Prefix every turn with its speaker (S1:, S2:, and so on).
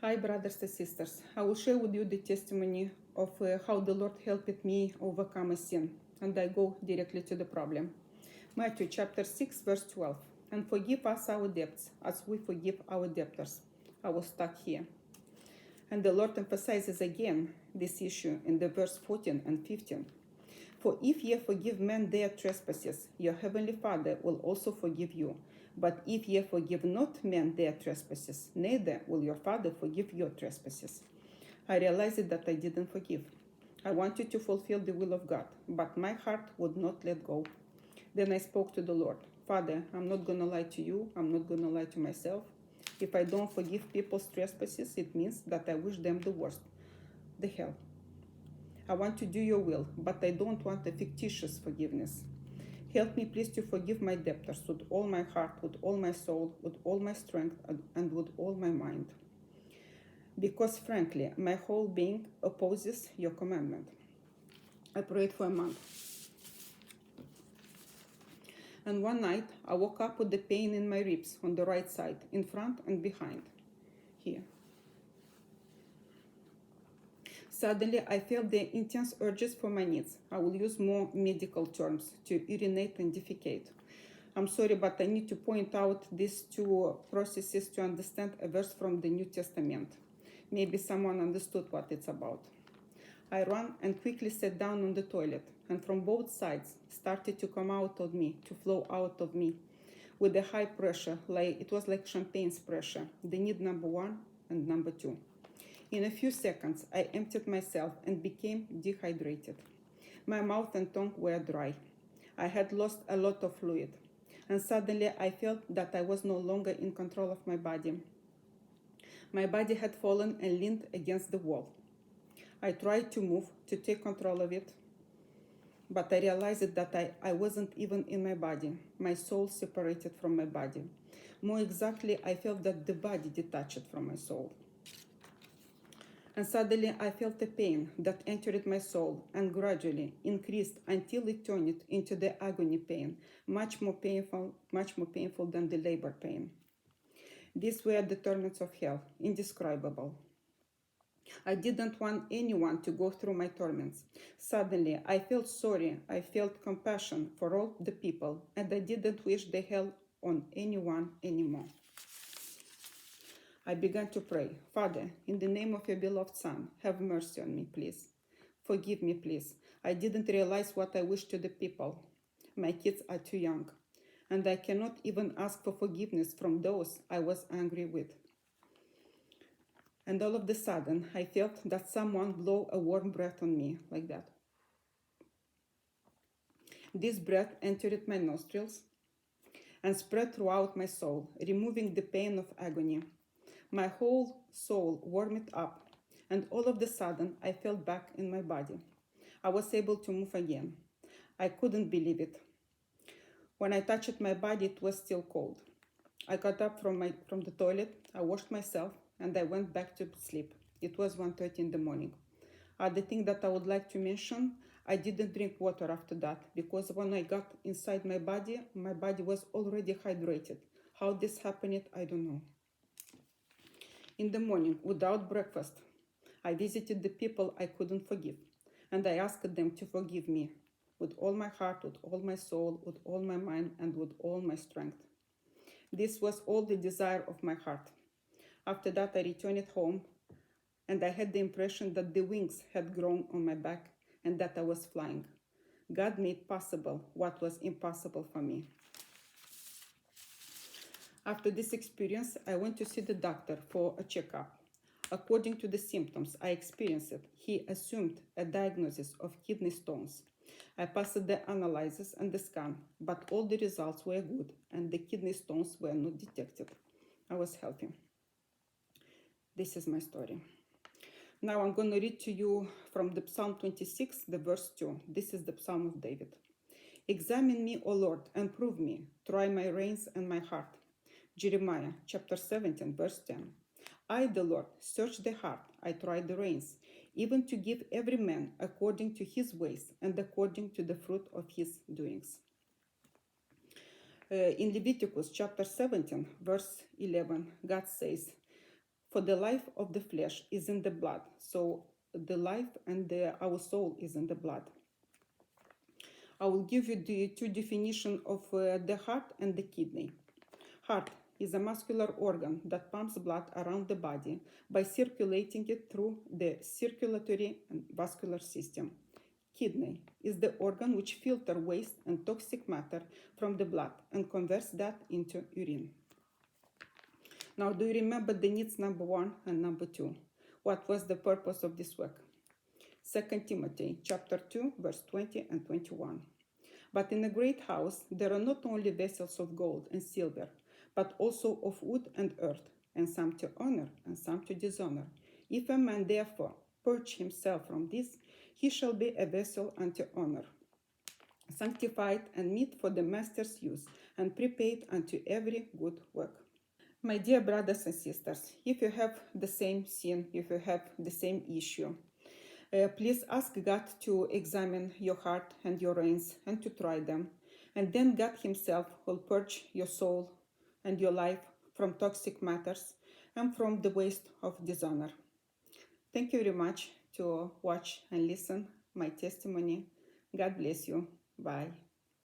S1: Hi, brothers and sisters. I will share with you the testimony of how the Lord helped me overcome a sin. And I go directly to the problem. Matthew chapter 6, verse 12. And forgive us our debts as we forgive our debtors. I was stuck here. And the Lord emphasizes again this issue in the verse 14 and 15. For if ye forgive men their trespasses, your heavenly Father will also forgive you. But if ye forgive not men their trespasses, neither will your Father forgive your trespasses. I realized that I didn't forgive. I wanted to fulfill the will of God, but my heart would not let go. Then I spoke to the Lord. Father, I'm not going to lie to you. I'm not going to lie to myself. If I don't forgive people's trespasses, it means that I wish them the worst, the hell. I want to do your will, but I don't want a fictitious forgiveness. Help me please to forgive my debtors with all my heart, with all my soul, with all my strength, and with all my mind. Because frankly, my whole being opposes your commandment. I prayed for a month. And one night, I woke up with the pain in my ribs on the right side, in front and behind, here. Suddenly, I felt the intense urges for my needs. I will use more medical terms, to urinate and defecate. I'm sorry, but I need to point out these two processes to understand a verse from the New Testament. Maybe someone understood what it's about. I ran and quickly sat down on the toilet, and from both sides started to come out of me, to flow out of me, with a high pressure, like it was like champagne's pressure, the need number 1 and number 2. In a few seconds, I emptied myself and became dehydrated. My mouth and tongue were dry. I had lost a lot of fluid, and suddenly I felt that I was no longer in control of my body. My body had fallen and leaned against the wall. I tried to move, to take control of it, but I realized that I wasn't even in my body. My soul separated from my body. More exactly, I felt that the body detached from my soul. And suddenly I felt a pain that entered my soul and gradually increased until it turned into the agony pain, much more painful than the labor pain. These were the torments of hell, indescribable. I didn't want anyone to go through my torments. Suddenly, I felt sorry, I felt compassion for all the people, and I didn't wish the hell on anyone anymore. I began to pray, Father, in the name of your beloved Son, have mercy on me, please. Forgive me, please. I didn't realize what I wished to the people. My kids are too young, and I cannot even ask for forgiveness from those I was angry with. And all of a sudden, I felt that someone blew a warm breath on me, like that. This breath entered my nostrils and spread throughout my soul, removing the pain of agony. My whole soul warmed up, and all of a sudden, I felt back in my body. I was able to move again. I couldn't believe it. When I touched my body, it was still cold. I got up from the toilet, I washed myself, and I went back to sleep. It was 1:30 in the morning. The thing that I would like to mention, I didn't drink water after that, because when I got inside my body was already hydrated. How this happened, I don't know. In the morning, without breakfast, I visited the people I couldn't forgive, and I asked them to forgive me with all my heart, with all my soul, with all my mind, and with all my strength. This was all the desire of my heart. After that, I returned home, and I had the impression that the wings had grown on my back and that I was flying. God made possible what was impossible for me. After this experience, I went to see the doctor for a checkup. According to the symptoms I experienced, he assumed a diagnosis of kidney stones. I passed the analysis and the scan, but all the results were good and the kidney stones were not detected. I was healthy. This is my story. Now I'm going to read to you from the Psalm 26, the verse 2. This is the Psalm of David. Examine me, O Lord, and prove me. Try my reins and my heart. Jeremiah chapter 17, verse 10. I, the Lord, search the heart, I try the reins, even to give every man according to his ways and according to the fruit of his doings. In Leviticus chapter 17, verse 11, God says, For the life of the flesh is in the blood. So the life and our soul is in the blood. I will give you the two definitions of the heart and the kidney. Heart is a muscular organ that pumps blood around the body by circulating it through the circulatory and vascular system. Kidney is the organ which filters waste and toxic matter from the blood and converts that into urine. Now, do you remember the needs number 1 and number 2? What was the purpose of this work? 2 Timothy chapter 2, verse 20 and 21. But in a great house there are not only vessels of gold and silver, but also of wood and earth, and some to honor and some to dishonor. If a man therefore purge himself from this, he shall be a vessel unto honor, sanctified and meet for the master's use, and prepared unto every good work. My dear brothers and sisters, if you have the same sin, if you have the same issue, please ask God to examine your heart and your reins and to try them. And then God Himself will purge your soul and your life from toxic matters and from the waste of dishonor. Thank you very much to watch and listen my testimony. God bless you. Bye.